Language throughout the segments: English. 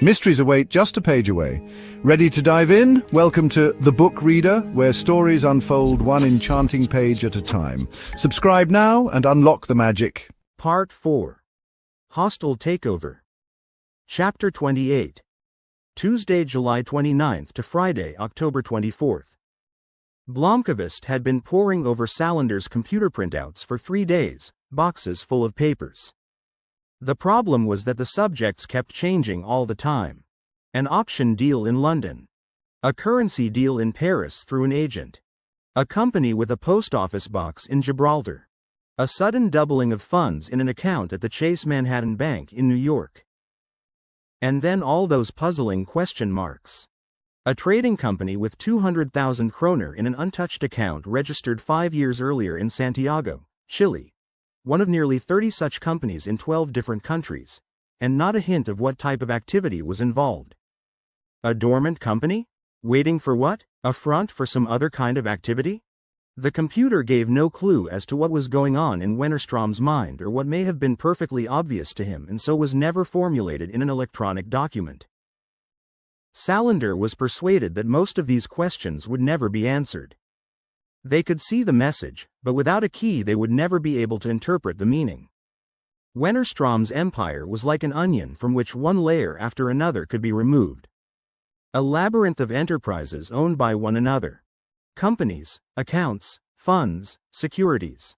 Mysteries await just a page away. Ready to dive in? Welcome to The Book Reader, where stories unfold one enchanting page at a time. Subscribe now and unlock the magic. Part 4. Hostile Takeover. Chapter 28. Tuesday, July 29th to Friday, October 24th. Blomkvist had been poring over Salander's computer printouts for 3 days, boxes full of papers. The problem was that the subjects kept changing all the time. An auction deal in London. A currency deal in Paris through an agent. A company with a post office box in Gibraltar. A sudden doubling of funds in an account at the Chase Manhattan Bank in New York. And then all those puzzling question marks. A trading company with 200,000 kroner in an untouched account registered 5 years earlier in Santiago, Chile. One of nearly 30 such companies in 12 different countries, and not a hint of what type of activity was involved. A dormant company? Waiting for what? A front for some other kind of activity? The computer gave no clue as to what was going on in Wennerstrom's mind or what may have been perfectly obvious to him and so was never formulated in an electronic document. Salander was persuaded that most of these questions would never be answered. They could see the message, but without a key they would never be able to interpret the meaning. Wennerstrom's empire was like an onion from which one layer after another could be removed. A labyrinth of enterprises owned by one another. Companies, accounts, funds, securities.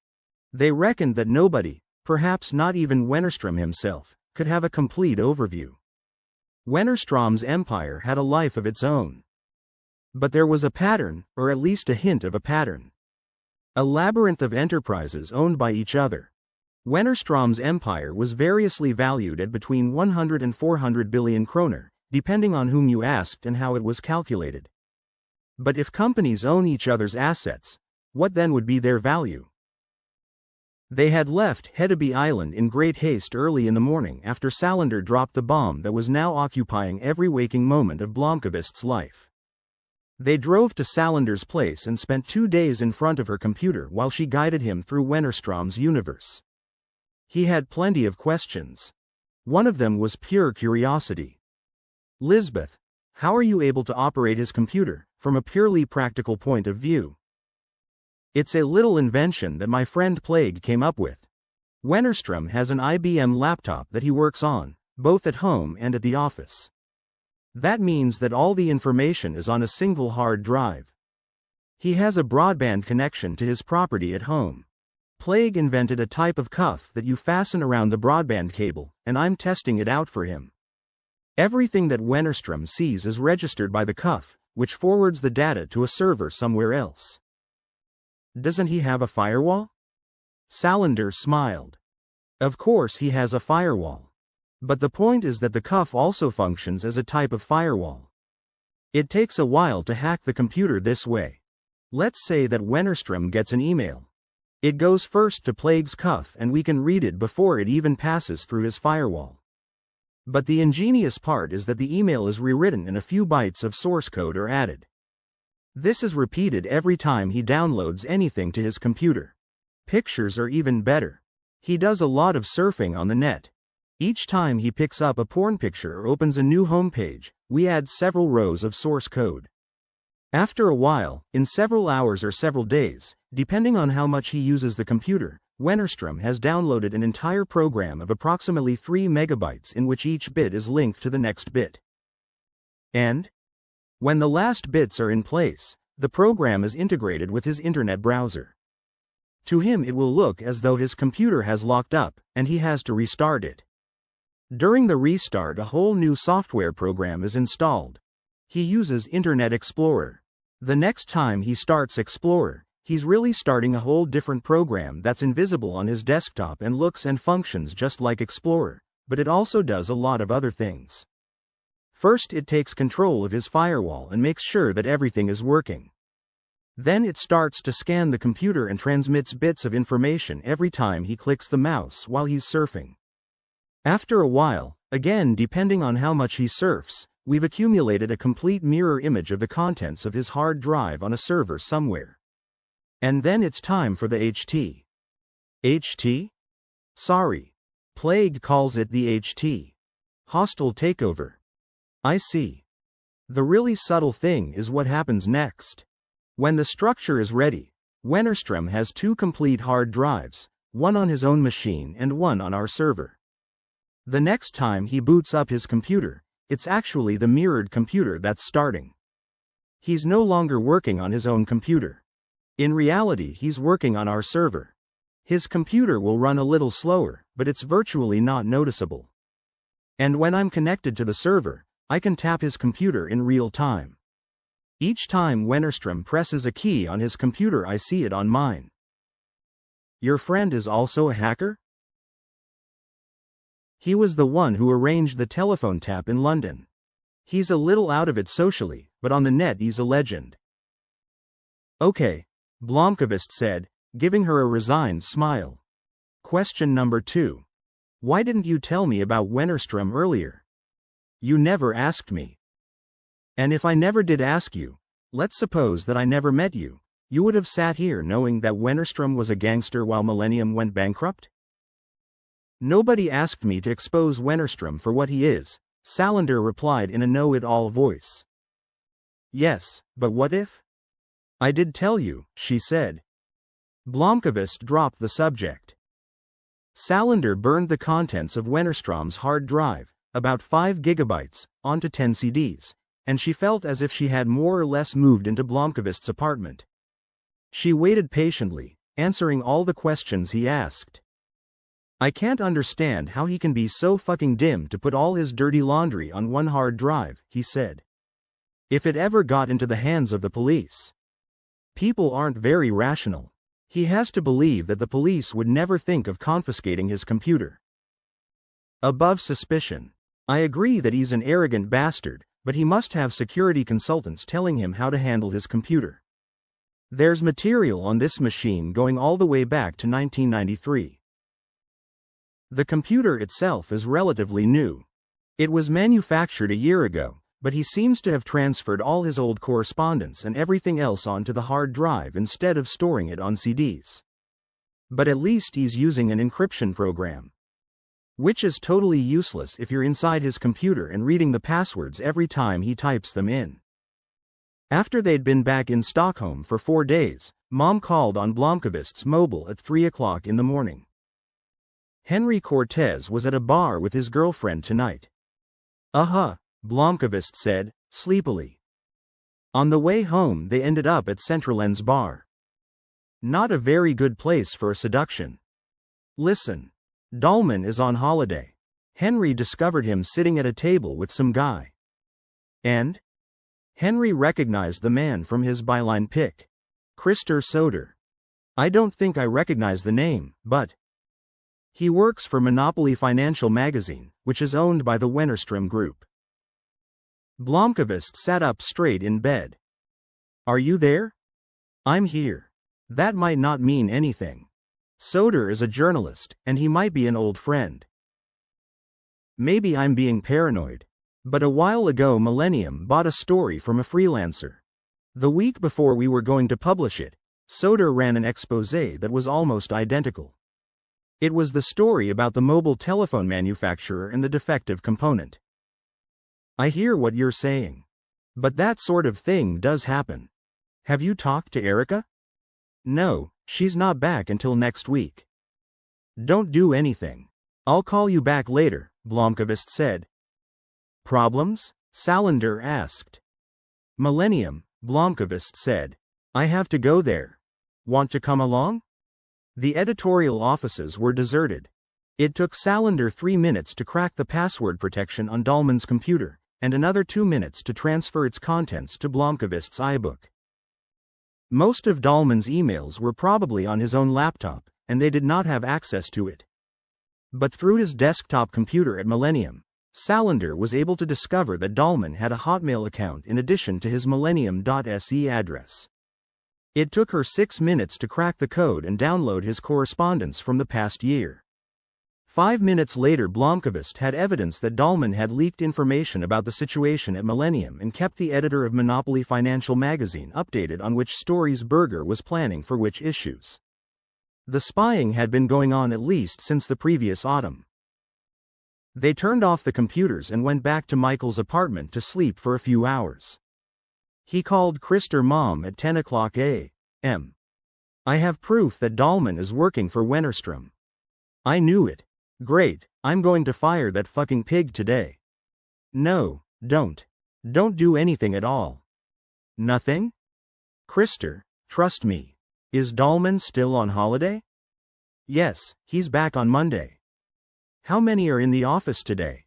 They reckoned that nobody, perhaps not even Wennerstrom himself, could have a complete overview. Wennerstrom's empire had a life of its own. But there was a pattern, or at least a hint of a pattern. A labyrinth of enterprises owned by each other. Wennerstrom's empire was variously valued at between 100 and 400 billion kroner, depending on whom you asked and how it was calculated. But if companies own each other's assets, what then would be their value? They had left Hedeby Island in great haste early in the morning after Salander dropped the bomb that was now occupying every waking moment of Blomkvist's life. They drove to Salander's place and spent 2 days in front of her computer while she guided him through Wennerstrom's universe. He had plenty of questions. One of them was pure curiosity. Lisbeth, how are you able to operate his computer, from a purely practical point of view? It's a little invention that my friend Plague came up with. Wennerstrom has an IBM laptop that he works on, both at home and at the office. That means that all the information is on a single hard drive. He has a broadband connection to his property at home. Plague invented a type of cuff that you fasten around the broadband cable, and I'm testing it out for him. Everything that Wennerstrom sees is registered by the cuff, which forwards the data to a server somewhere else. Doesn't he have a firewall? Salander smiled. Of course he has a firewall. But the point is that the cuff also functions as a type of firewall. It takes a while to hack the computer this way. Let's say that Wennerstrom gets an email. It goes first to Plague's cuff and we can read it before it even passes through his firewall. But the ingenious part is that the email is rewritten and a few bytes of source code are added. This is repeated every time he downloads anything to his computer. Pictures are even better. He does a lot of surfing on the net. Each time he picks up a porn picture or opens a new homepage, we add several rows of source code. After a while, in several hours or several days, depending on how much he uses the computer, Wennerstrom has downloaded an entire program of approximately 3 megabytes in which each bit is linked to the next bit. And when the last bits are in place, the program is integrated with his internet browser. To him it will look as though his computer has locked up, and he has to restart it. During the restart a whole new software program is installed. He uses Internet Explorer. The next time he starts Explorer, he's really starting a whole different program that's invisible on his desktop and looks and functions just like Explorer, but it also does a lot of other things. First it takes control of his firewall and makes sure that everything is working. Then it starts to scan the computer and transmits bits of information every time he clicks the mouse while he's surfing. After a while, again depending on how much he surfs, we've accumulated a complete mirror image of the contents of his hard drive on a server somewhere. And then it's time for the HT. HT? Sorry. Plague calls it the HT. Hostile takeover. I see. The really subtle thing is what happens next. When the structure is ready, Wennerstrom has 2 complete hard drives, one on his own machine and one on our server. The next time he boots up his computer, it's actually the mirrored computer that's starting. He's no longer working on his own computer. In reality, he's working on our server. His computer will run a little slower, but it's virtually not noticeable. And when I'm connected to the server, I can tap his computer in real time. Each time Wennerstrom presses a key on his computer, I see it on mine. Your friend is also a hacker? He was the one who arranged the telephone tap in London. He's a little out of it socially, but on the net he's a legend. Okay, Blomkvist said, giving her a resigned smile. Question number 2. Why didn't you tell me about Wennerstrom earlier? You never asked me. And if I never did ask you, let's suppose that I never met you, you would have sat here knowing that Wennerstrom was a gangster while Millennium went bankrupt? Nobody asked me to expose Wennerstrom for what he is, Salander replied in a know-it-all voice. Yes, but what if? I did tell you, she said. Blomkvist dropped the subject. Salander burned the contents of Wennerstrom's hard drive, about 5 gigabytes, onto 10 CDs, and she felt as if she had more or less moved into Blomkvist's apartment. She waited patiently, answering all the questions he asked. I can't understand how he can be so fucking dim to put all his dirty laundry on one hard drive, he said. If it ever got into the hands of the police. People aren't very rational. He has to believe that the police would never think of confiscating his computer. Above suspicion. I agree that he's an arrogant bastard, but he must have security consultants telling him how to handle his computer. There's material on this machine going all the way back to 1993. The computer itself is relatively new. It was manufactured a year ago, but he seems to have transferred all his old correspondence and everything else onto the hard drive instead of storing it on CDs. But at least he's using an encryption program. Which is totally useless if you're inside his computer and reading the passwords every time he types them in. After they'd been back in Stockholm for 4 days, Mom called on Blomkvist's mobile at 3 o'clock in the morning. Henry Cortez was at a bar with his girlfriend tonight. Blomkvist said, sleepily. On the way home they ended up at Centralend's bar. Not a very good place for a seduction. Listen. Dahlman is on holiday. Henry discovered him sitting at a table with some guy. And? Henry recognized the man from his byline pic. Christer Soder. I don't think I recognize the name, but... He works for Monopoly Financial Magazine, which is owned by the Wennerstrom Group. Blomkvist sat up straight in bed. Are you there? I'm here. That might not mean anything. Soder is a journalist, and he might be an old friend. Maybe I'm being paranoid. But a while ago Millennium bought a story from a freelancer. The week before we were going to publish it, Soder ran an exposé that was almost identical. It was the story about the mobile telephone manufacturer and the defective component. I hear what you're saying. But that sort of thing does happen. Have you talked to Erica? No, she's not back until next week. Don't do anything. I'll call you back later, Blomkvist said. Problems? Salander asked. Millennium, Blomkvist said. I have to go there. Want to come along? The editorial offices were deserted. It took Salander 3 minutes to crack the password protection on Dahlman's computer, and another 2 minutes to transfer its contents to Blomkvist's iBook. Most of Dahlman's emails were probably on his own laptop, and they did not have access to it. But through his desktop computer at Millennium, Salander was able to discover that Dahlman had a Hotmail account in addition to his millennium.se address. It took her 6 minutes to crack the code and download his correspondence from the past year. 5 minutes later Blomkvist had evidence that Dahlman had leaked information about the situation at Millennium and kept the editor of Monopoly Financial Magazine updated on which stories Berger was planning for which issues. The spying had been going on at least since the previous autumn. They turned off the computers and went back to Mikael's apartment to sleep for a few hours. He called Krister mom at 10 o'clock a.m. I have proof that Dahlman is working for Wennerstrom. I knew it. Great, I'm going to fire that fucking pig today. No, don't. Don't do anything at all. Nothing? Krister, trust me. Is Dahlman still on holiday? Yes, he's back on Monday. How many are in the office today?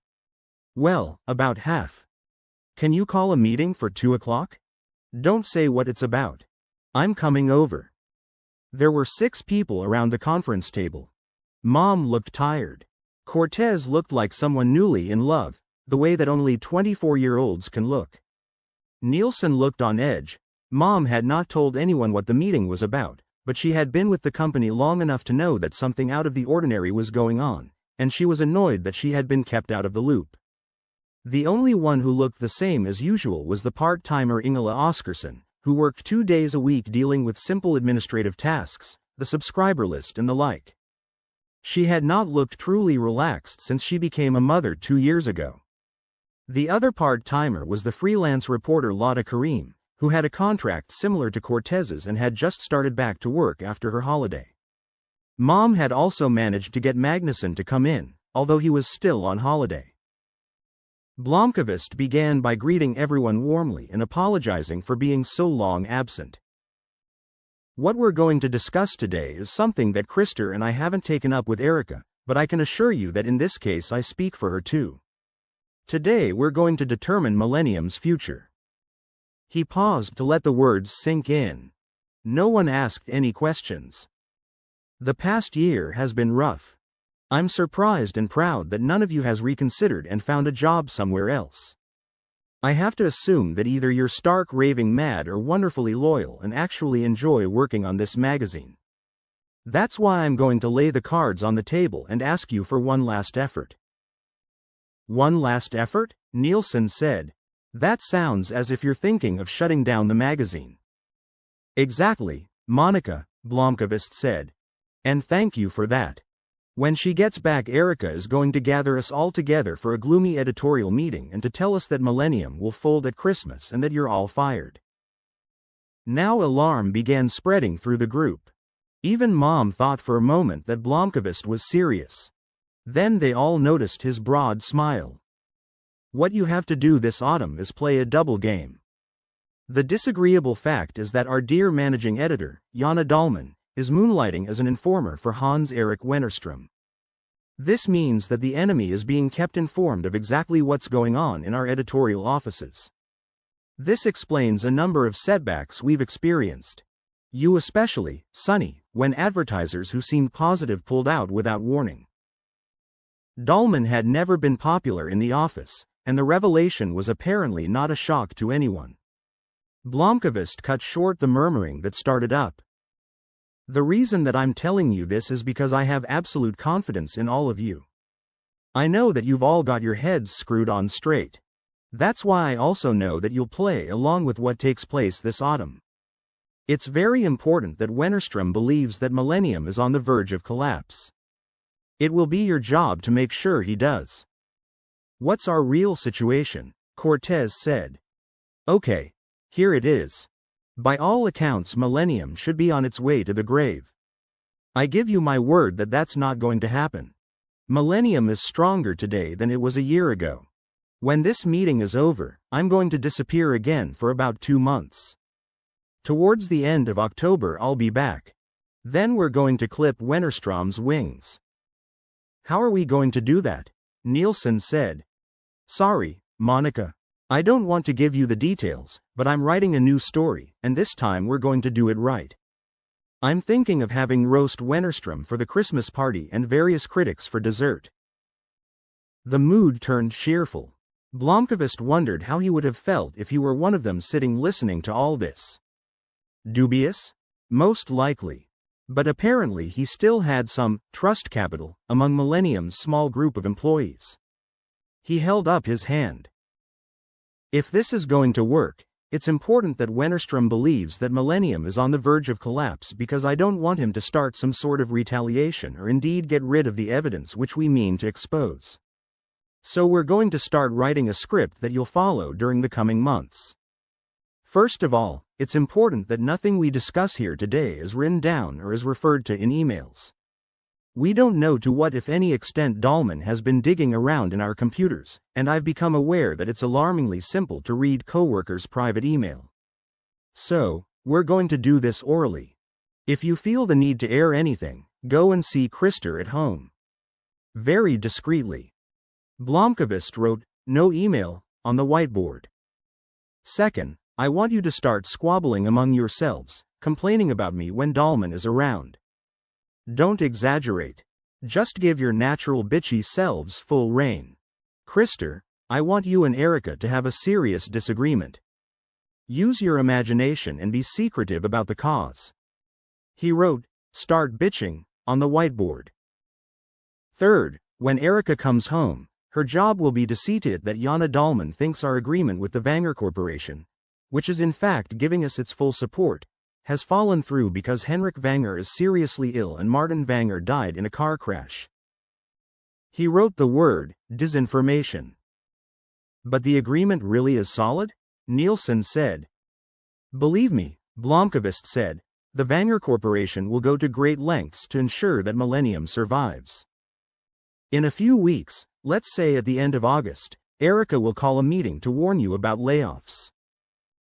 Well, about half. Can you call a meeting for 2 o'clock? Don't say what it's about. I'm coming over. There were 6 people around the conference table. Mom looked tired. Cortez looked like someone newly in love, the way that only 24-year-olds can look. Nielsen looked on edge. Mom had not told anyone what the meeting was about, but she had been with the company long enough to know that something out of the ordinary was going on, and she was annoyed that she had been kept out of the loop. The only one who looked the same as usual was the part-timer Ingela Oscarsson, who worked 2 days a week dealing with simple administrative tasks, the subscriber list and the like. She had not looked truly relaxed since she became a mother 2 years ago. The other part-timer was the freelance reporter Lotta Karim, who had a contract similar to Cortez's and had just started back to work after her holiday. Mom had also managed to get Magnusson to come in, although he was still on holiday. Blomkvist began by greeting everyone warmly and apologizing for being so long absent. What we're going to discuss today is something that Krister and I haven't taken up with Erica, but I can assure you that in this case I speak for her too. Today we're going to determine Millennium's future. He paused to let the words sink in. No one asked any questions. The past year has been rough. I'm surprised and proud that none of you has reconsidered and found a job somewhere else. I have to assume that either you're stark raving mad or wonderfully loyal and actually enjoy working on this magazine. That's why I'm going to lay the cards on the table and ask you for one last effort. One last effort? Nielsen said. That sounds as if you're thinking of shutting down the magazine. Exactly, Monica, Blomkvist said. And thank you for that. When she gets back, Erica is going to gather us all together for a gloomy editorial meeting and to tell us that Millennium will fold at Christmas and that you're all fired. Now alarm began spreading through the group. Even Mom thought for a moment that Blomkvist was serious. Then they all noticed his broad smile. What you have to do this autumn is play a double game. The disagreeable fact is that our dear managing editor, Jana Dahlman, is moonlighting as an informer for Hans-Erik Wennerstrom. This means that the enemy is being kept informed of exactly what's going on in our editorial offices. This explains a number of setbacks we've experienced. You especially, Sonny, when advertisers who seemed positive pulled out without warning. Dahlman had never been popular in the office, and the revelation was apparently not a shock to anyone. Blomkvist cut short the murmuring that started up. The reason that I'm telling you this is because I have absolute confidence in all of you. I know that you've all got your heads screwed on straight. That's why I also know that you'll play along with what takes place this autumn. It's very important that Wennerstrom believes that Millennium is on the verge of collapse. It will be your job to make sure he does. What's our real situation? Cortez said. Okay, here it is. By all accounts, Millennium should be on its way to the grave. I give you my word that that's not going to happen. Millennium is stronger today than it was a year ago. When this meeting is over, I'm going to disappear again for about 2 months. Towards the end of October I'll be back. Then we're going to clip Wennerstrom's wings. How are we going to do that? Nielsen said. Sorry, Monica. I don't want to give you the details, but I'm writing a new story, and this time we're going to do it right. I'm thinking of having roast Wennerstrom for the Christmas party and various critics for dessert. The mood turned cheerful. Blomkvist wondered how he would have felt if he were one of them sitting listening to all this. Dubious? Most likely. But apparently he still had some trust capital among Millennium's small group of employees. He held up his hand. If this is going to work, it's important that Wennerstrom believes that Millennium is on the verge of collapse, because I don't want him to start some sort of retaliation or indeed get rid of the evidence which we mean to expose. So we're going to start writing a script that you'll follow during the coming months. First of all, it's important that nothing we discuss here today is written down or is referred to in emails. We don't know to what, if any, extent Dahlman has been digging around in our computers, and I've become aware that it's alarmingly simple to read coworkers' private email. So, we're going to do this orally. If you feel the need to air anything, go and see Krister at home. Very discreetly. Blomkvist wrote, "No email," on the whiteboard. Second, I want you to start squabbling among yourselves, complaining about me when Dahlman is around. Don't exaggerate. Just give your natural bitchy selves full rein. Krister, I want you and Erica to have a serious disagreement. Use your imagination and be secretive about the cause. He wrote, "Start bitching," on the whiteboard. Third, when Erica comes home, her job will be to see to it that Jana Dahlman thinks our agreement with the Vanger Corporation, which is in fact giving us its full support, has fallen through because Henrik Vanger is seriously ill and Martin Vanger died in a car crash. He wrote the word, disinformation. But the agreement really is solid? Nielsen said. Believe me, Blomkvist said, the Vanger Corporation will go to great lengths to ensure that Millennium survives. In a few weeks, let's say at the end of August, Erica will call a meeting to warn you about layoffs.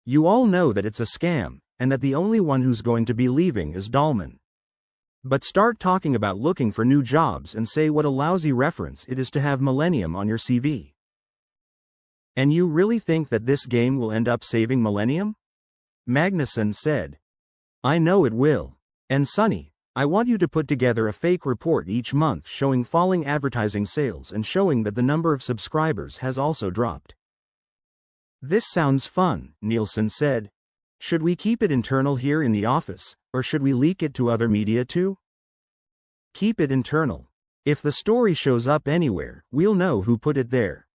You all know that it's a scam, and that the only one who's going to be leaving is Dahlman. But start talking about looking for new jobs and say what a lousy reference it is to have Millennium on your CV. And you really think that this game will end up saving Millennium? Magnuson said. I know it will. And Sonny, I want you to put together a fake report each month showing falling advertising sales and showing that the number of subscribers has also dropped. This sounds fun, Nielsen said. Should we keep it internal here in the office, or should we leak it to other media too? Keep it internal. If the story shows up anywhere, we'll know who put it there.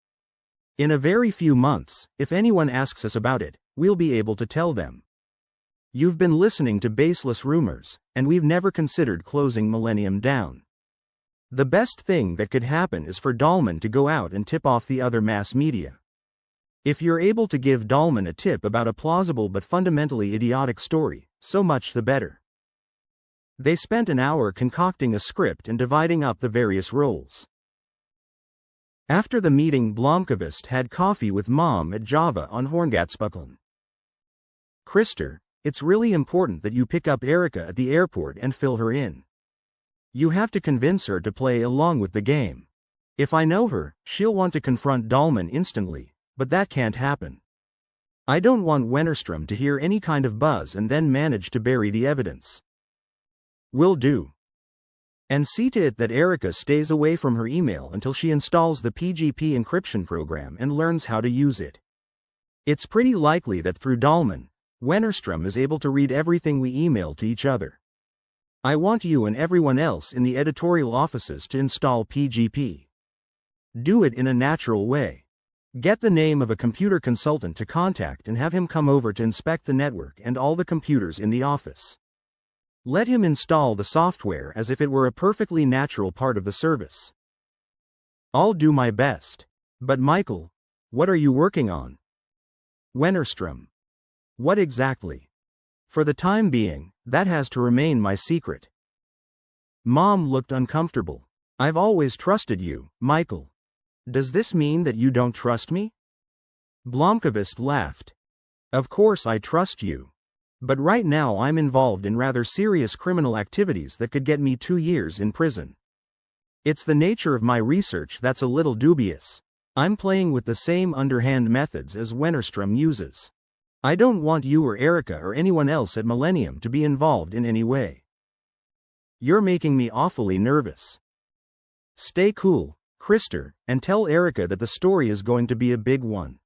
In a very few months, if anyone asks us about it, we'll be able to tell them. You've been listening to baseless rumors, and we've never considered closing Millennium down. The best thing that could happen is for Dahlman to go out and tip off the other mass media. If you're able to give Dahlman a tip about a plausible but fundamentally idiotic story, so much the better. They spent an hour concocting a script and dividing up the various roles. After the meeting, Blomkvist had coffee with Mom at Java on Horngatsbucklen. Krister, it's really important that you pick up Erica at the airport and fill her in. You have to convince her to play along with the game. If I know her, she'll want to confront Dahlman instantly, but that can't happen. I don't want Wennerstrom to hear any kind of buzz and then manage to bury the evidence. Will do. And see to it that Erica stays away from her email until she installs the PGP encryption program and learns how to use it. It's pretty likely that through Dahlman, Wennerstrom is able to read everything we email to each other. I want you and everyone else in the editorial offices to install PGP. Do it in a natural way. Get the name of a computer consultant to contact and have him come over to inspect the network and all the computers in the office. Let him install the software as if it were a perfectly natural part of the service. I'll do my best. But Mikael, what are you working on? Wennerstrom. What exactly? For the time being, that has to remain my secret. Mom looked uncomfortable. I've always trusted you, Mikael. Does this mean that you don't trust me? Blomkvist laughed. Of course I trust you. But right now I'm involved in rather serious criminal activities that could get me 2 years in prison. It's the nature of my research that's a little dubious. I'm playing with the same underhand methods as Wennerstrom uses. I don't want you or Erica or anyone else at Millennium to be involved in any way. You're making me awfully nervous. Stay cool, Krister, and tell Erica that the story is going to be a big one.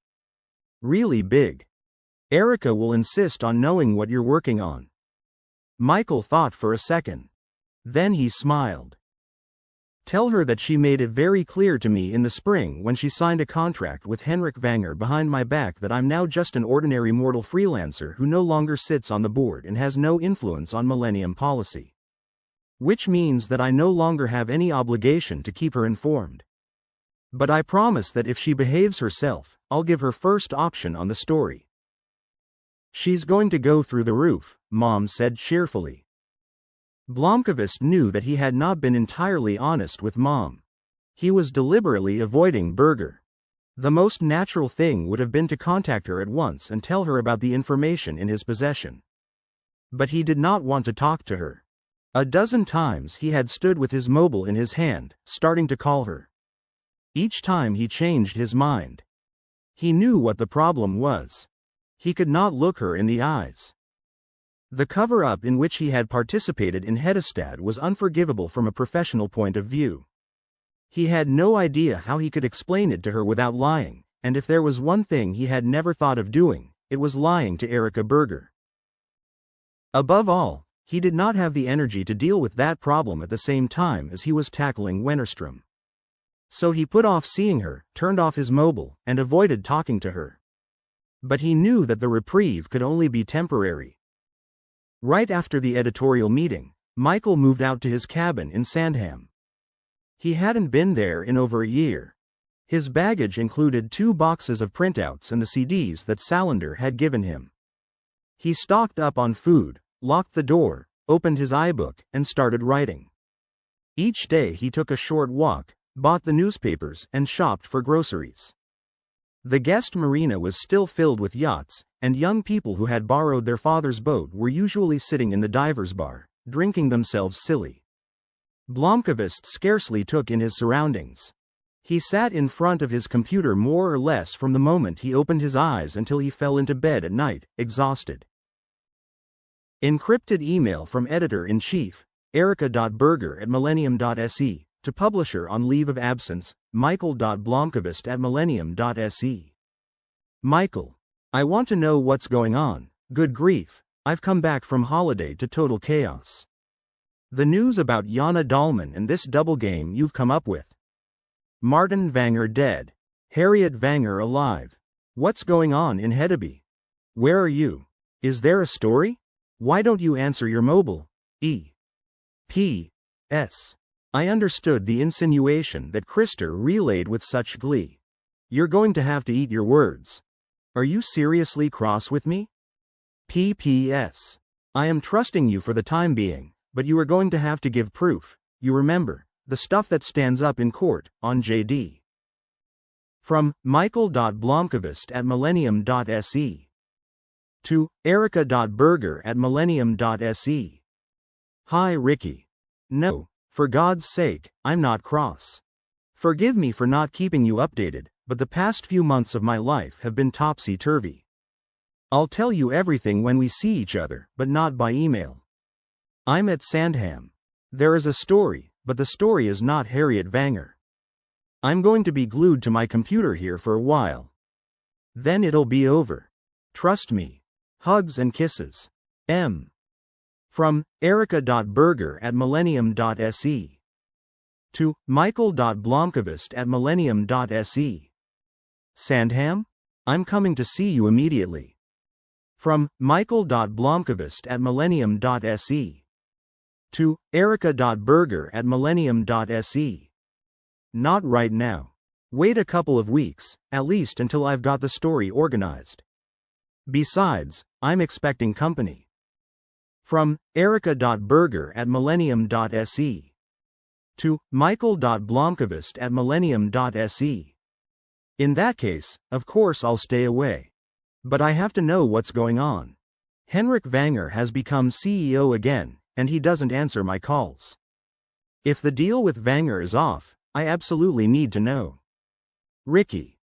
Really big. Erica will insist on knowing what you're working on. Mikael thought for a second. Then he smiled. Tell her that she made it very clear to me in the spring when she signed a contract with Henrik Vanger behind my back that I'm now just an ordinary mortal freelancer who no longer sits on the board and has no influence on Millennium policy. Which means that I no longer have any obligation to keep her informed. But I promise that if she behaves herself, I'll give her first option on the story. She's going to go through the roof, Mom said cheerfully. Blomkvist knew that he had not been entirely honest with Mom. He was deliberately avoiding Berger. The most natural thing would have been to contact her at once and tell her about the information in his possession. But he did not want to talk to her. A dozen times he had stood with his mobile in his hand, starting to call her. Each time he changed his mind. He knew what the problem was. He could not look her in the eyes. The cover-up in which he had participated in Hedestad was unforgivable from a professional point of view. He had no idea how he could explain it to her without lying, and if there was one thing he had never thought of doing, it was lying to Erika Berger. Above all, he did not have the energy to deal with that problem at the same time as he was tackling Wennerström. So he put off seeing her, turned off his mobile, and avoided talking to her. But he knew that the reprieve could only be temporary. Right after the editorial meeting, Mikael moved out to his cabin in Sandhamn. He hadn't been there in over a year. His baggage included 2 boxes of printouts and the CDs that Salander had given him. He stocked up on food, locked the door, opened his iBook, and started writing. Each day he took a short walk, bought the newspapers, and shopped for groceries. The guest marina was still filled with yachts, and young people who had borrowed their father's boat were usually sitting in the diver's bar, drinking themselves silly. Blomkvist scarcely took in his surroundings. He sat in front of his computer more or less from the moment he opened his eyes until he fell into bed at night, exhausted. Encrypted email from editor-in-chief, Erika.Berger@millennium.se, to publisher on leave of absence, Mikael.Blomkvist@millennium.se. Mikael, I want to know what's going on. Good grief, I've come back from holiday to total chaos. The news about Jana Dahlman and this double game you've come up with. Martin Vanger dead. Harriet Vanger alive. What's going on in Hedeby? Where are you? Is there a story? Why don't you answer your mobile? E.P.S. I understood the insinuation that Krister relayed with such glee. You're going to have to eat your words. Are you seriously cross with me? P.P.S. I am trusting you for the time being, but you are going to have to give proof, you remember, the stuff that stands up in court, on JD. From Mikael.Blomkvist@millennium.se. To Erika.Berger@millennium.se. Hi Ricky. No, for God's sake, I'm not cross. Forgive me for not keeping you updated, but the past few months of my life have been topsy-turvy. I'll tell you everything when we see each other, but not by email. I'm at Sandhamn. There is a story, but the story is not Harriet Vanger. I'm going to be glued to my computer here for a while. Then it'll be over. Trust me. Hugs and kisses. M. From Erika.Berger@millennium.se. To Mikael.Blomkvist@millennium.se. Sandhamn? I'm coming to see you immediately. From Mikael.Blomkvist@millennium.se. To Erika.Berger@millennium.se. Not right now. Wait a couple of weeks, at least until I've got the story organized. Besides, I'm expecting company. From Erika.Berger@millennium.se. To Mikael.Blomkvist@millennium.se. In that case, of course I'll stay away. But I have to know what's going on. Henrik Vanger has become CEO again, and he doesn't answer my calls. If the deal with Vanger is off, I absolutely need to know. Ricky.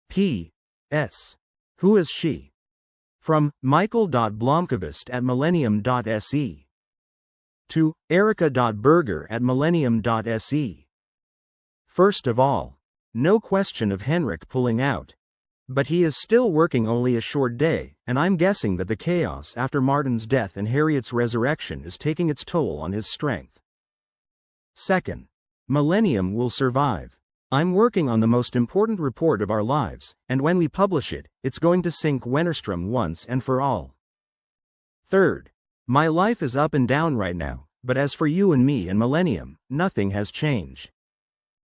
P.S. Who is she? From Mikael.Blomkvist@millennium.se. To Erika.Berger@millennium.se. First of all, no question of Henrik pulling out. But he is still working only a short day, and I'm guessing that the chaos after Martin's death and Harriet's resurrection is taking its toll on his strength. Second, Millennium will survive. I'm working on the most important report of our lives, and when we publish it, it's going to sink Wennerström once and for all. Third, my life is up and down right now, but as for you and me and Millennium, nothing has changed.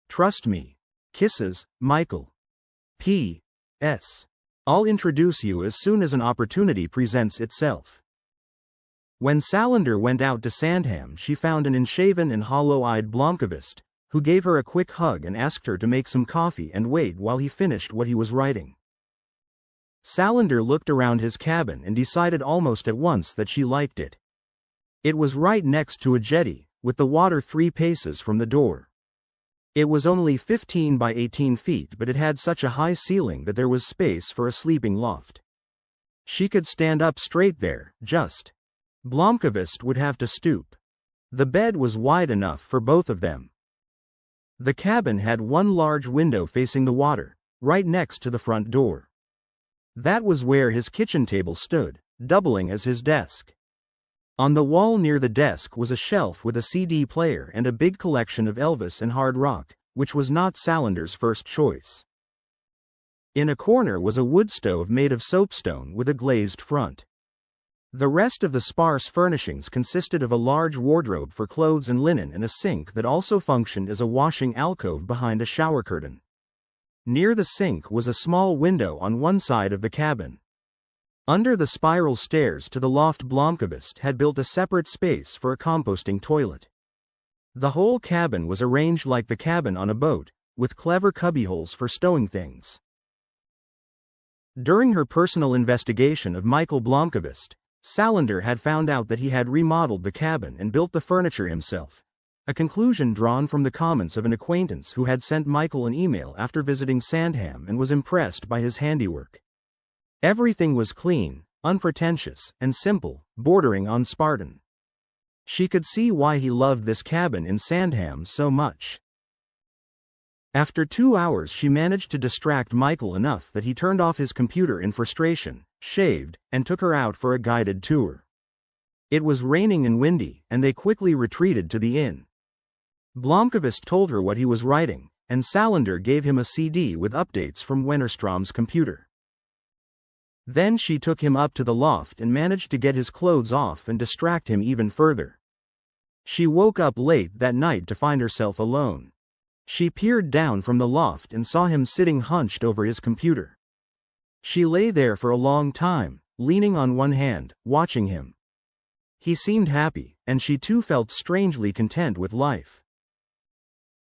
Trust me. Kisses, Mikael. P.S. I'll introduce you as soon as an opportunity presents itself. When Salander went out to Sandham, she found an unshaven and hollow-eyed Blomkvist, who gave her a quick hug and asked her to make some coffee and wait while he finished what he was writing. Salander looked around his cabin and decided almost at once that she liked it. It was right next to a jetty, with the water 3 paces from the door. It was only 15 by 18 feet, but it had such a high ceiling that there was space for a sleeping loft. She could stand up straight there, just. Blomkvist would have to stoop. The bed was wide enough for both of them. The cabin had one large window facing the water, right next to the front door. That was where his kitchen table stood, doubling as his desk. On the wall near the desk was a shelf with a CD player and a big collection of Elvis and hard rock, which was not Salander's first choice. In a corner was a wood stove made of soapstone with a glazed front. The rest of the sparse furnishings consisted of a large wardrobe for clothes and linen and a sink that also functioned as a washing alcove behind a shower curtain. Near the sink was a small window on one side of the cabin. Under the spiral stairs to the loft, Blomkvist had built a separate space for a composting toilet. The whole cabin was arranged like the cabin on a boat, with clever cubbyholes for stowing things. During her personal investigation of Mikael Blomkvist, Salander had found out that he had remodeled the cabin and built the furniture himself, a conclusion drawn from the comments of an acquaintance who had sent Mikael an email after visiting Sandham and was impressed by his handiwork. Everything was clean, unpretentious, and simple, bordering on Spartan. She could see why he loved this cabin in Sandham so much. After 2 hours, she managed to distract Mikael enough that he turned off his computer in frustration, shaved, and took her out for a guided tour. It was raining and windy, and they quickly retreated to the inn. Blomkvist told her what he was writing, and Salander gave him a CD with updates from Wennerstrom's computer. Then she took him up to the loft and managed to get his clothes off and distract him even further. She woke up late that night to find herself alone. She peered down from the loft and saw him sitting hunched over his computer. She lay there for a long time, leaning on one hand, watching him. He seemed happy, and she too felt strangely content with life.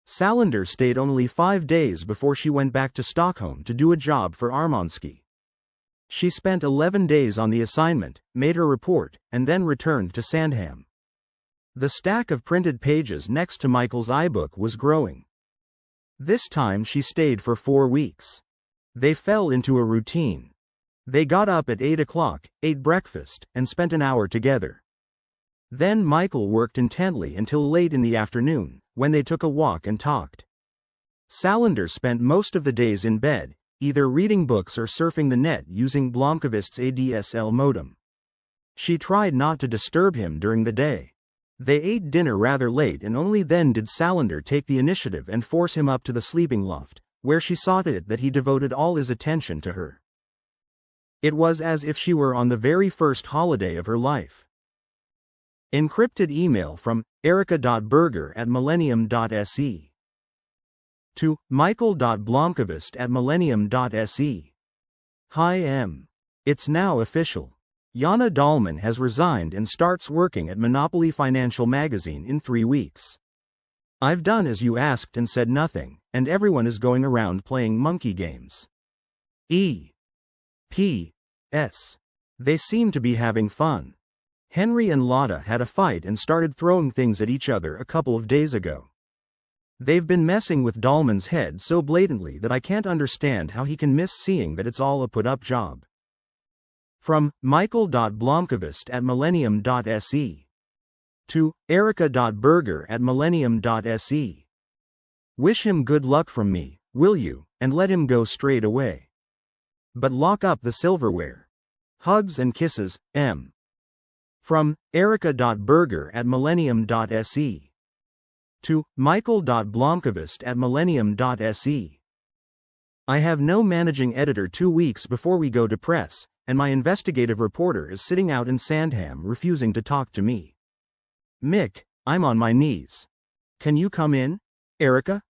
Salander stayed only 5 days before she went back to Stockholm to do a job for Armansky. She spent 11 days on the assignment, made her report, and then returned to Sandham. The stack of printed pages next to Mikael's iBook was growing. This time she stayed for 4 weeks. They fell into a routine. They got up at 8 o'clock, ate breakfast, and spent an hour together. Then Mikael worked intently until late in the afternoon, when they took a walk and talked. Salander spent most of the days in bed, either reading books or surfing the net using Blomkvist's ADSL modem. She tried not to disturb him during the day. They ate dinner rather late, and only then did Salander take the initiative and force him up to the sleeping loft, where she saw to it that he devoted all his attention to her. It was as if she were on the very first holiday of her life. Encrypted email from erica.berger@millennium.se to michael.blomkvist@millennium.se. Hi M. It's now official. Jana Dahlman has resigned and starts working at Monopoly Financial Magazine in 3 weeks. I've done as you asked and said nothing, and everyone is going around playing monkey games. E.P.S. They seem to be having fun. Henry and Lotta had a fight and started throwing things at each other a couple of days ago. They've been messing with Dahlman's head so blatantly that I can't understand how he can miss seeing that it's all a put-up job. From michael.blomkvist@millennium.se to erica.berger@millennium.se. Wish him good luck from me, will you, and let him go straight away. But lock up the silverware. Hugs and kisses, M. From erica.berger@millennium.se to michael.blomkvist@millennium.se. I have no managing editor 2 weeks before we go to press, and my investigative reporter is sitting out in Sandham refusing to talk to me. Mick, I'm on my knees. Can you come in, Erica?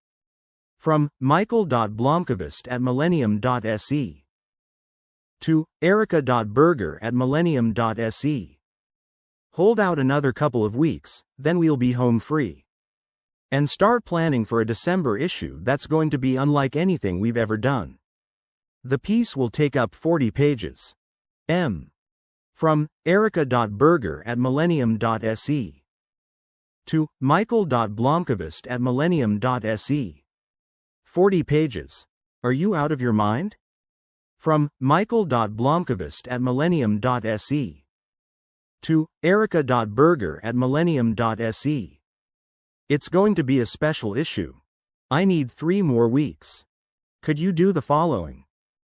From Michael.Blomkvist@millennium.se to Erica.Berger@millennium.se. Hold out another couple of weeks, then we'll be home free. And start planning for a December issue that's going to be unlike anything we've ever done. The piece will take up 40 pages. From Erica.Berger@millennium.se to Michael.Blomkvist@millennium.se. 40 pages. Are you out of your mind? From Michael.Blomkvist@millennium.se to Erica.Berger@millennium.se. It's going to be a special issue. I need 3 more weeks. Could you do the following?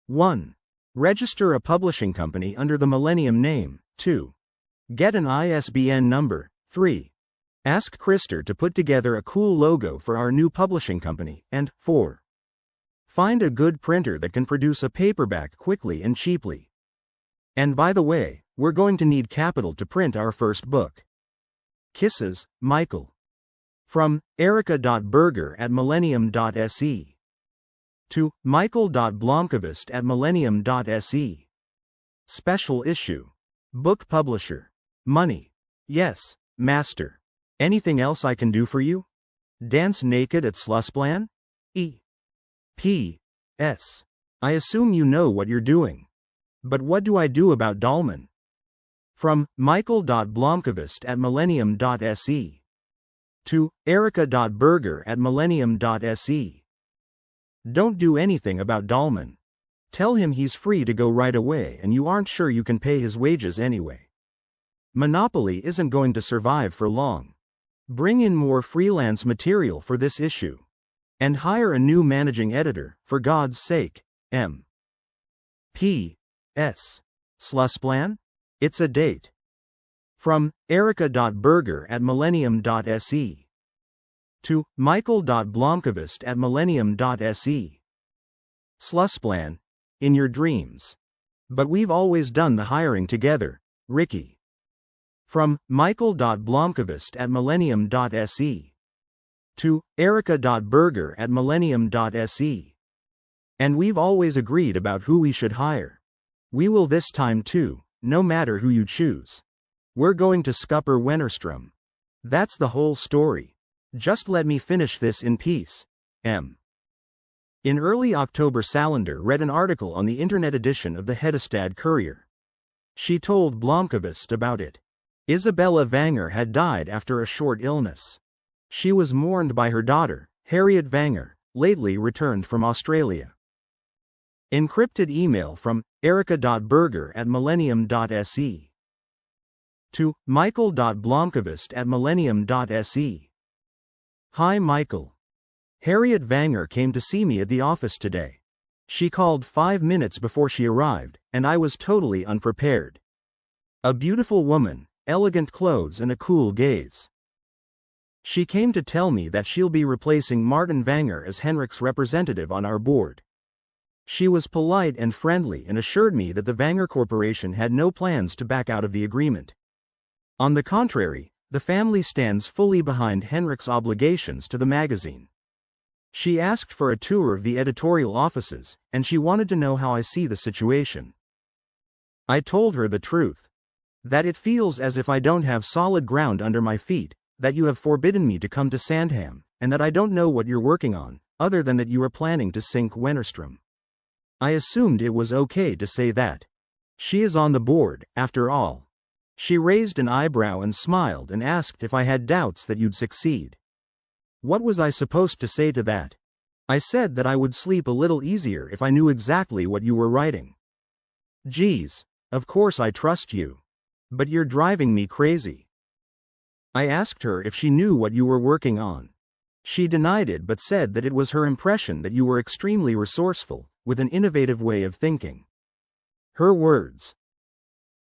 1. Register a publishing company under the Millennium name. 2. Get an ISBN number. 3. Ask Krister to put together a cool logo for our new publishing company. And 4. Find a good printer that can produce a paperback quickly and cheaply. And by the way, we're going to need capital to print our first book. Kisses, Michael. From Erica.Berger@millennium.se to Michael.Blomkvist@millennium.se. Special issue. Book publisher. Money. Yes, master. Anything else I can do for you? Dance naked at Slusplan? P.S. I assume you know what you're doing. But what do I do about Dahlman? From Michael.Blomkvist@millennium.se to Erica.Berger@millennium.se. Don't do anything about Dahlman. Tell him he's free to go right away and you aren't sure you can pay his wages anyway. Monopoly isn't going to survive for long. Bring in more freelance material for this issue. And hire a new managing editor, for God's sake. P.S. Slusplan? It's a date. From Erica.Berger@millennium.se to Michael.Blomkvist@millennium.se. Slusplan, in your dreams. But we've always done the hiring together, Ricky. From Michael.Blomkvist@millennium.se to Erica.Berger@millennium.se. And we've always agreed about who we should hire. We will this time too, no matter who you choose. We're going to scupper Wennerstrom. That's the whole story. Just let me finish this in peace. In early October, Salander read an article on the internet edition of the Hedestad Courier. She told Blomkvist about it. Isabella Wenger had died after a short illness. She was mourned by her daughter, Harriet Wenger, lately returned from Australia. Encrypted email from Erica.Berger@millennium.se to Michael.Blomkvist@millennium.se. Hi Michael. Harriet Wenger came to see me at the office today. She called 5 minutes before she arrived, and I was totally unprepared. A beautiful woman, elegant clothes and a cool gaze. She came to tell me that she'll be replacing Martin Wenger as Henrik's representative on our board. She was polite and friendly and assured me that the Wenger Corporation had no plans to back out of the agreement. On the contrary, the family stands fully behind Henrik's obligations to the magazine. She asked for a tour of the editorial offices, and she wanted to know how I see the situation. I told her the truth. That it feels as if I don't have solid ground under my feet, that you have forbidden me to come to Sandham, and that I don't know what you're working on, other than that you are planning to sink Wennerstrom. I assumed it was okay to say that. She is on the board, after all. She raised an eyebrow and smiled and asked if I had doubts that you'd succeed. What was I supposed to say to that? I said that I would sleep a little easier if I knew exactly what you were writing. Geez, of course I trust you. But you're driving me crazy. I asked her if she knew what you were working on. She denied it but said that it was her impression that you were extremely resourceful, with an innovative way of thinking. Her words.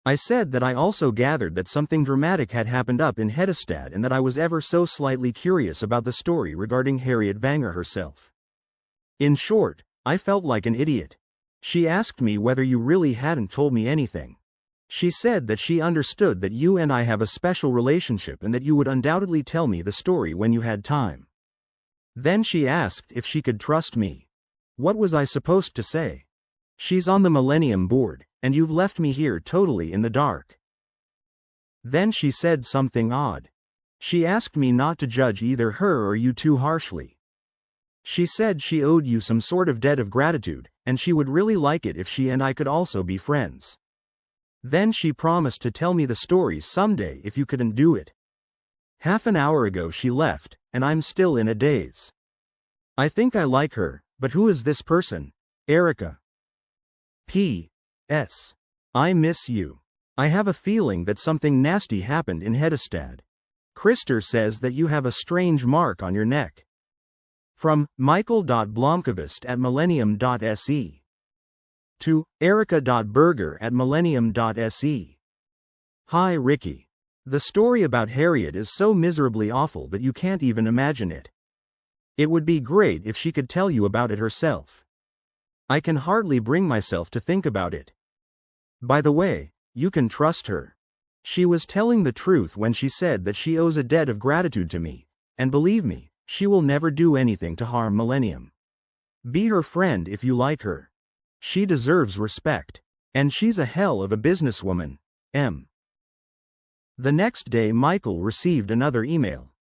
I said that I also gathered that something dramatic had happened up in Hedestad and that I was ever so slightly curious about the story regarding Harriet Wenger herself. In short, I felt like an idiot. She asked me whether you really hadn't told me anything. She said that she understood that you and I have a special relationship and that you would undoubtedly tell me the story when you had time. Then she asked if she could trust me. What was I supposed to say? She's on the Millennium board, and you've left me here totally in the dark. Then she said something odd. She asked me not to judge either her or you too harshly. She said she owed you some sort of debt of gratitude, and she would really like it if she and I could also be friends. Then she promised to tell me the stories someday if you couldn't do it. Half an hour ago she left, and I'm still in a daze. I think I like her, but who is this person? Erica. P.S. I miss you. I have a feeling that something nasty happened in Hedestad. Krister says that you have a strange mark on your neck. From Mikael.Blomkvist@millennium.se to Erica.Berger@millennium.se. Hi Ricky. The story about Harriet is so miserably awful that you can't even imagine it. It would be great if she could tell you about it herself. I can hardly bring myself to think about it. By the way, you can trust her. She was telling the truth when she said that she owes a debt of gratitude to me, and believe me, she will never do anything to harm Millennium. Be her friend if you like her. She deserves respect. And she's a hell of a businesswoman. M. The next day Mikael received another email.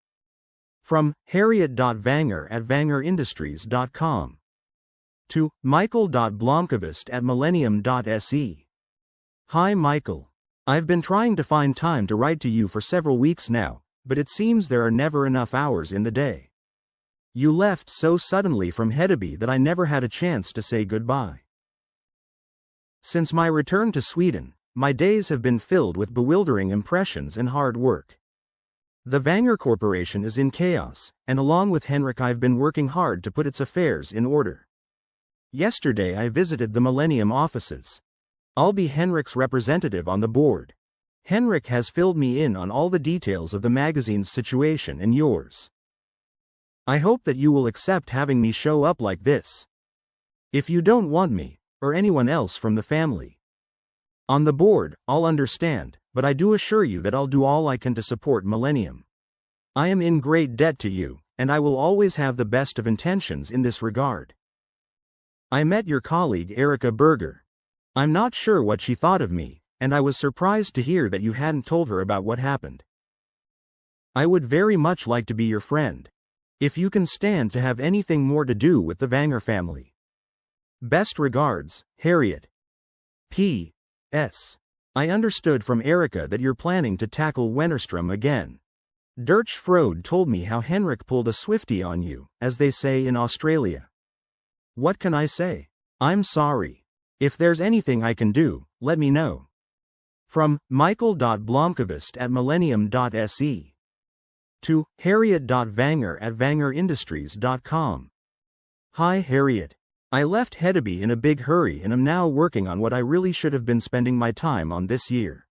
From Harriet.Vanger@vangerindustries.com to Mikael.Blomkvist@millennium.se. Hi Mikael. I've been trying to find time to write to you for several weeks now, but it seems there are never enough hours in the day. You left so suddenly from Hedeby that I never had a chance to say goodbye. Since my return to Sweden, my days have been filled with bewildering impressions and hard work. The Vanger Corporation is in chaos, and along with Henrik I've been working hard to put its affairs in order. Yesterday I visited the Millennium offices. I'll be Henrik's representative on the board. Henrik has filled me in on all the details of the magazine's situation and yours. I hope that you will accept having me show up like this. If you don't want me, or anyone else from the family on the board, I'll understand, but I do assure you that I'll do all I can to support Millennium. I am in great debt to you, and I will always have the best of intentions in this regard. I met your colleague Erica Berger. I'm not sure what she thought of me, and I was surprised to hear that you hadn't told her about what happened. I would very much like to be your friend. If you can stand to have anything more to do with the Vanger family. Best regards, Harriet. P.S. I understood from Erica that you're planning to tackle Wennerstrom again. Dirch Frode told me how Henrik pulled a Swiftie on you, as they say in Australia. What can I say? I'm sorry. If there's anything I can do, let me know. From Mikael.Blomkvist@millennium.se to Harriet.Vanger@vangerindustries.com. Hi Harriet. I left Hedeby in a big hurry and am now working on what I really should have been spending my time on this year.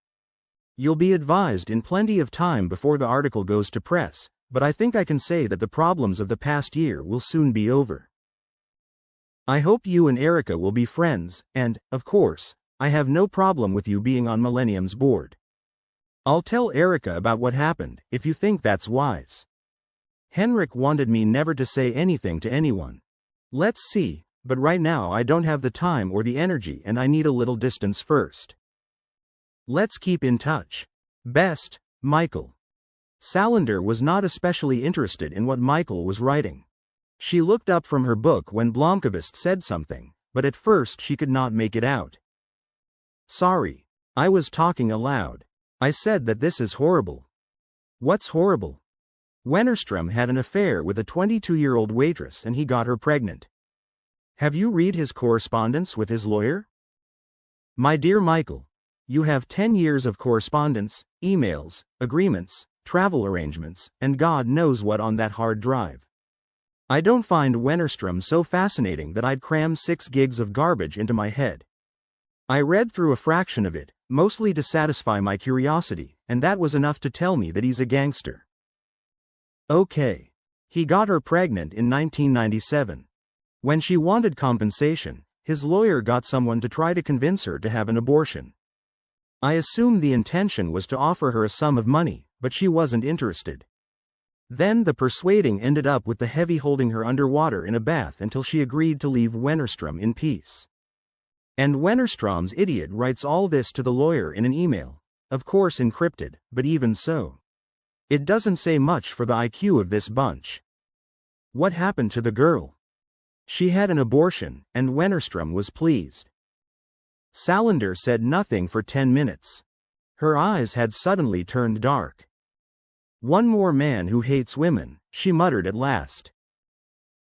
You'll be advised in plenty of time before the article goes to press, but I think I can say that the problems of the past year will soon be over. I hope you and Erica will be friends, and, of course, I have no problem with you being on Millennium's board. I'll tell Erica about what happened, if you think that's wise. Henrik wanted me never to say anything to anyone. Let's see, but right now I don't have the time or the energy and I need a little distance first. Let's keep in touch. Best, Mikael. Salander was not especially interested in what Mikael was writing. She looked up from her book when Blomkvist said something, but at first she could not make it out. Sorry. I was talking aloud. I said that this is horrible. What's horrible? Wennerstrom had an affair with a 22-year-old waitress and he got her pregnant. Have you read his correspondence with his lawyer? My dear Mikael, you have 10 years of correspondence, emails, agreements, travel arrangements, and God knows what on that hard drive. I don't find Wennerstrom so fascinating that I'd cram 6 gigs of garbage into my head. I read through a fraction of it, mostly to satisfy my curiosity, and that was enough to tell me that he's a gangster. Okay. He got her pregnant in 1997. When she wanted compensation, his lawyer got someone to try to convince her to have an abortion. I assume the intention was to offer her a sum of money, but she wasn't interested. Then the persuading ended up with the heavy holding her underwater in a bath until she agreed to leave Wennerstrom in peace. And Wennerstrom's idiot writes all this to the lawyer in an email, of course encrypted, but even so. It doesn't say much for the IQ of this bunch. What happened to the girl? She had an abortion, and Wennerstrom was pleased. Salander said nothing for 10 minutes. Her eyes had suddenly turned dark. One more man who hates women, she muttered at last.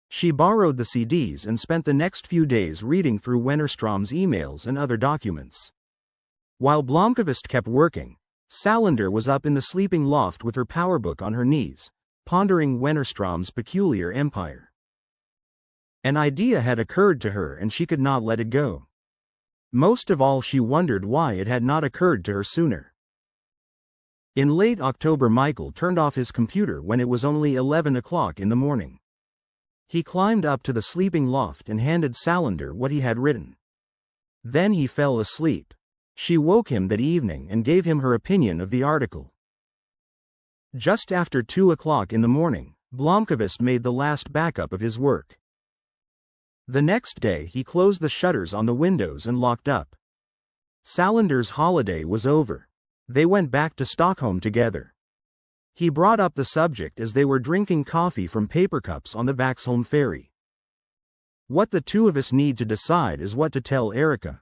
She borrowed the CDs and spent the next few days reading through Wennerstrom's emails and other documents. While Blomkvist kept working, Salander was up in the sleeping loft with her powerbook on her knees, pondering Wennerstrom's peculiar empire. An idea had occurred to her and she could not let it go. Most of all, she wondered why it had not occurred to her sooner. In late October, Mikael turned off his computer when it was only 11 o'clock in the morning. He climbed up to the sleeping loft and handed Salander what he had written. Then he fell asleep. She woke him that evening and gave him her opinion of the article. Just after 2 o'clock in the morning, Blomkvist made the last backup of his work. The next day he closed the shutters on the windows and locked up. Salander's holiday was over. They went back to Stockholm together. He brought up the subject as they were drinking coffee from paper cups on the Vaxholm ferry. What the two of us need to decide is what to tell Erika.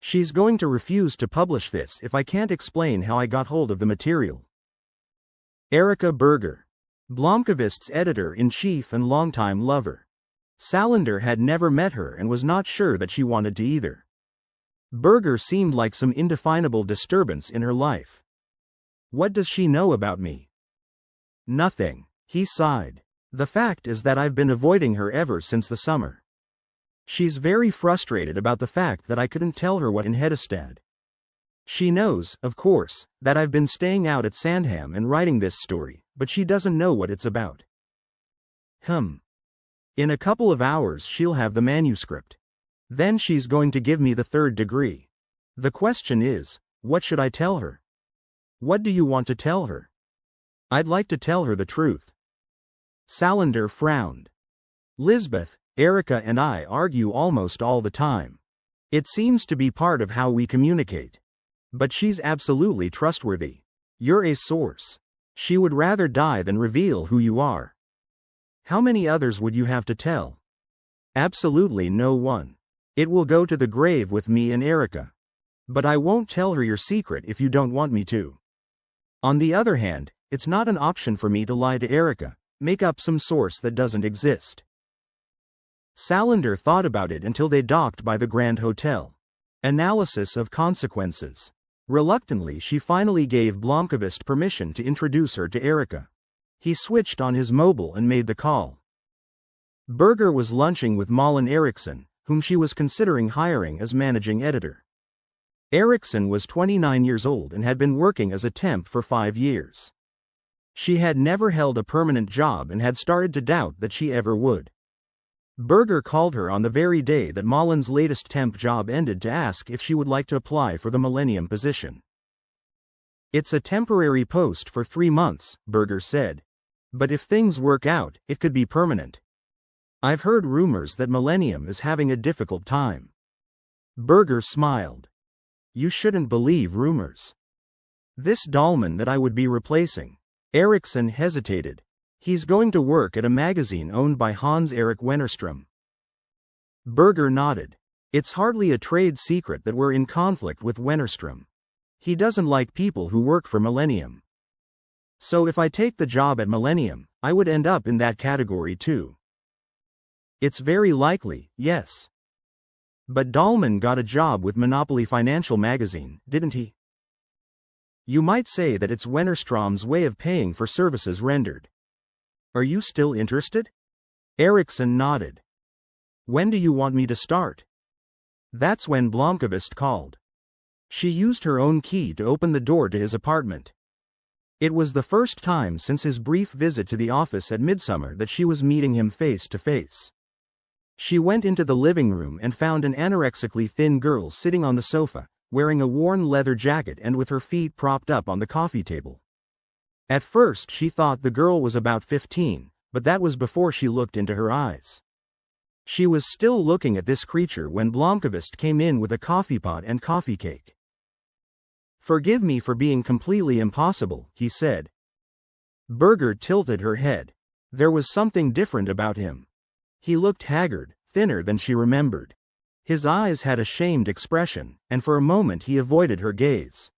She's going to refuse to publish this if I can't explain how I got hold of the material. Erika Berger, Blomkvist's editor-in-chief and longtime lover. Salander had never met her and was not sure that she wanted to either. Berger seemed like some indefinable disturbance in her life. What does she know about me? Nothing, he sighed. The fact is that I've been avoiding her ever since the summer. She's very frustrated about the fact that I couldn't tell her what in Hedestad. She knows, of course, that I've been staying out at Sandham and writing this story, but she doesn't know what it's about. In a couple of hours she'll have the manuscript. Then she's going to give me the 3rd degree. The question is, what should I tell her? What do you want to tell her? I'd like to tell her the truth. Salander frowned. Lisbeth, Erika and I argue almost all the time. It seems to be part of how we communicate. But she's absolutely trustworthy. You're a source. She would rather die than reveal who you are. How many others would you have to tell? Absolutely no one. It will go to the grave with me and Erika. But I won't tell her your secret if you don't want me to. On the other hand, it's not an option for me to lie to Erika, make up some source that doesn't exist. Salander thought about it until they docked by the Grand Hotel. Analysis of consequences. Reluctantly, she finally gave Blomkvist permission to introduce her to Erika. He switched on his mobile and made the call. Berger was lunching with Malin Eriksson, whom she was considering hiring as managing editor. Eriksson was 29 years old and had been working as a temp for 5 years. She had never held a permanent job and had started to doubt that she ever would. Berger called her on the very day that Malin's latest temp job ended to ask if she would like to apply for the Millennium position. It's a temporary post for 3 months, Berger said. But if things work out, it could be permanent. I've heard rumors that Millennium is having a difficult time. Berger smiled. You shouldn't believe rumors. This Dahlman that I would be replacing. Eriksson hesitated. He's going to work at a magazine owned by Hans-Erik Wennerstrom. Berger nodded. It's hardly a trade secret that we're in conflict with Wennerstrom. He doesn't like people who work for Millennium. So if I take the job at Millennium, I would end up in that category too. It's very likely, yes. But Dahlman got a job with Monopoly Financial magazine, didn't he? You might say that it's Wennerstrom's way of paying for services rendered. Are you still interested? Eriksson nodded. When do you want me to start? That's when Blomkvist called. She used her own key to open the door to his apartment. It was the first time since his brief visit to the office at midsummer that she was meeting him face to face. She went into the living room and found an anorexically thin girl sitting on the sofa, wearing a worn leather jacket and with her feet propped up on the coffee table. At first she thought the girl was about 15, but that was before she looked into her eyes. She was still looking at this creature when Blomkvist came in with a coffee pot and coffee cake. "Forgive me for being completely impossible," he said. Birger tilted her head. There was something different about him. He looked haggard, thinner than she remembered. His eyes had a shamed expression, and for a moment he avoided her gaze.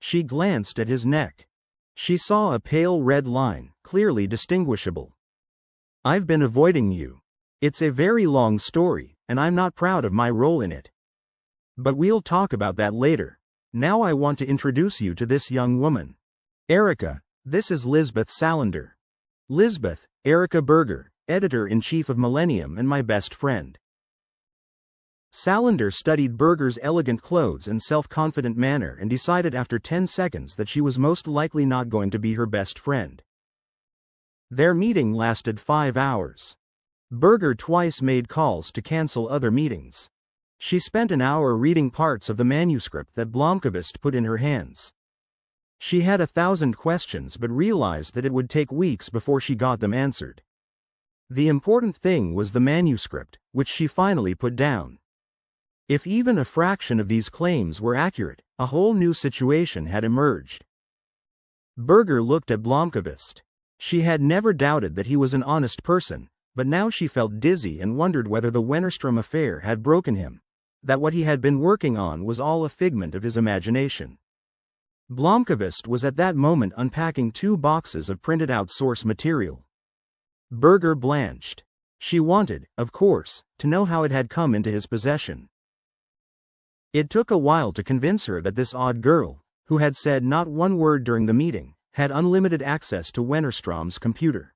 She glanced at his neck. She saw a pale red line, clearly distinguishable. "I've been avoiding you. It's a very long story, and I'm not proud of my role in it. But we'll talk about that later. Now I want to introduce you to this young woman. Erika, this is Lisbeth Salander. Lisbeth, Erika Birger, editor-in-chief of Millennium and my best friend." Salander studied Birger's elegant clothes and self-confident manner and decided after 10 seconds that she was most likely not going to be her best friend. Their meeting lasted 5 hours. Birger twice made calls to cancel other meetings. She spent an hour reading parts of the manuscript that Blomkvist put in her hands. She had 1,000 questions but realized that it would take weeks before she got them answered. The important thing was the manuscript, which she finally put down. If even a fraction of these claims were accurate, a whole new situation had emerged. Birger looked at Blomkvist. She had never doubted that he was an honest person, but now she felt dizzy and wondered whether the Wennerstrom affair had broken him, that what he had been working on was all a figment of his imagination. Blomkvist was at that moment unpacking 2 boxes of printed-out source material. Birger blanched. She wanted, of course, to know how it had come into his possession. It took a while to convince her that this odd girl, who had said not one word during the meeting, had unlimited access to Wennerstrom's computer.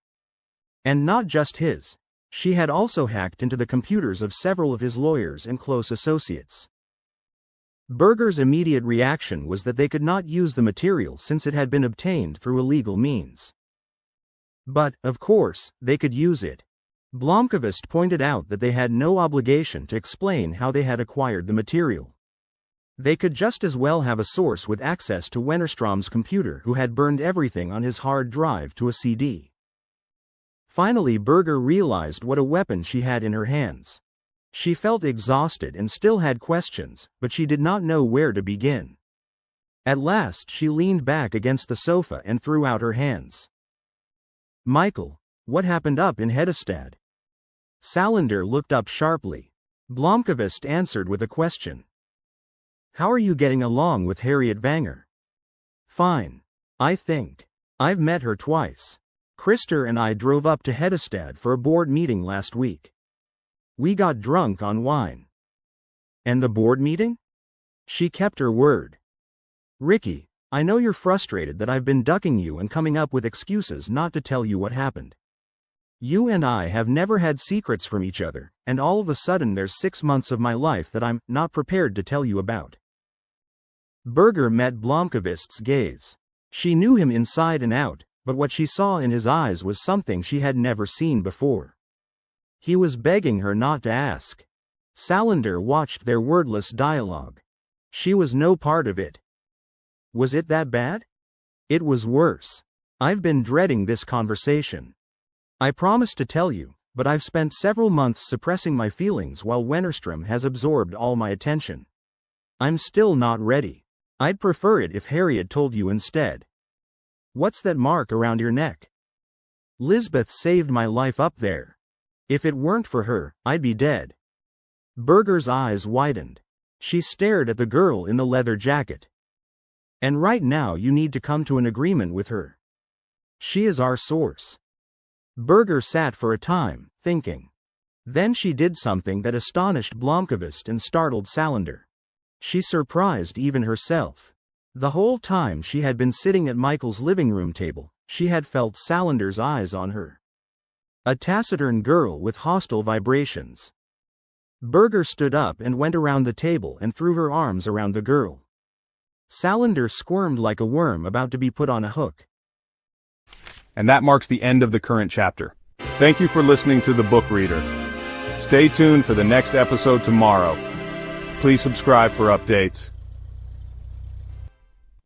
And not just his. She had also hacked into the computers of several of his lawyers and close associates. Birger's immediate reaction was that they could not use the material since it had been obtained through illegal means. But, of course, they could use it. Blomkvist pointed out that they had no obligation to explain how they had acquired the material. They could just as well have a source with access to Wennerstrom's computer who had burned everything on his hard drive to a CD. Finally Birger realized what a weapon she had in her hands. She felt exhausted and still had questions, but she did not know where to begin. At last she leaned back against the sofa and threw out her hands. "Mikael, what happened up in Hedestad?" Salander looked up sharply. Blomkvist answered with a question. "How are you getting along with Harriet Vanger?" "Fine. I think. I've met her twice. Krister and I drove up to Hedestad for a board meeting last week. We got drunk on wine." "And the board meeting?" She kept her word. "Ricky, I know you're frustrated that I've been ducking you and coming up with excuses not to tell you what happened. You and I have never had secrets from each other, and all of a sudden there's 6 months of my life that I'm not prepared to tell you about." Birger met Blomkvist's gaze. She knew him inside and out, but what she saw in his eyes was something she had never seen before. He was begging her not to ask. Salander watched their wordless dialogue. She was no part of it. Was it that bad? It was worse. I've been dreading this conversation. I promised to tell you, but I've spent several months suppressing my feelings while Wennerstrom has absorbed all my attention. I'm still not ready. I'd prefer it if Harriet told you instead. What's that mark around your neck? Lisbeth saved my life up there. If it weren't for her, I'd be dead. Birger's eyes widened. She stared at the girl in the leather jacket. And right now you need to come to an agreement with her. She is our source. Birger sat for a time, thinking. Then she did something that astonished Blomkvist and startled Salander. She surprised even herself. The whole time she had been sitting at Mikael's living room table, she had felt Salander's eyes on her. A taciturn girl with hostile vibrations. Birger stood up and went around the table and threw her arms around the girl. Salander squirmed like a worm about to be put on a hook. And that marks the end of the current chapter. Thank you for listening to The Book Reader. Stay tuned for the next episode tomorrow. Please subscribe for updates.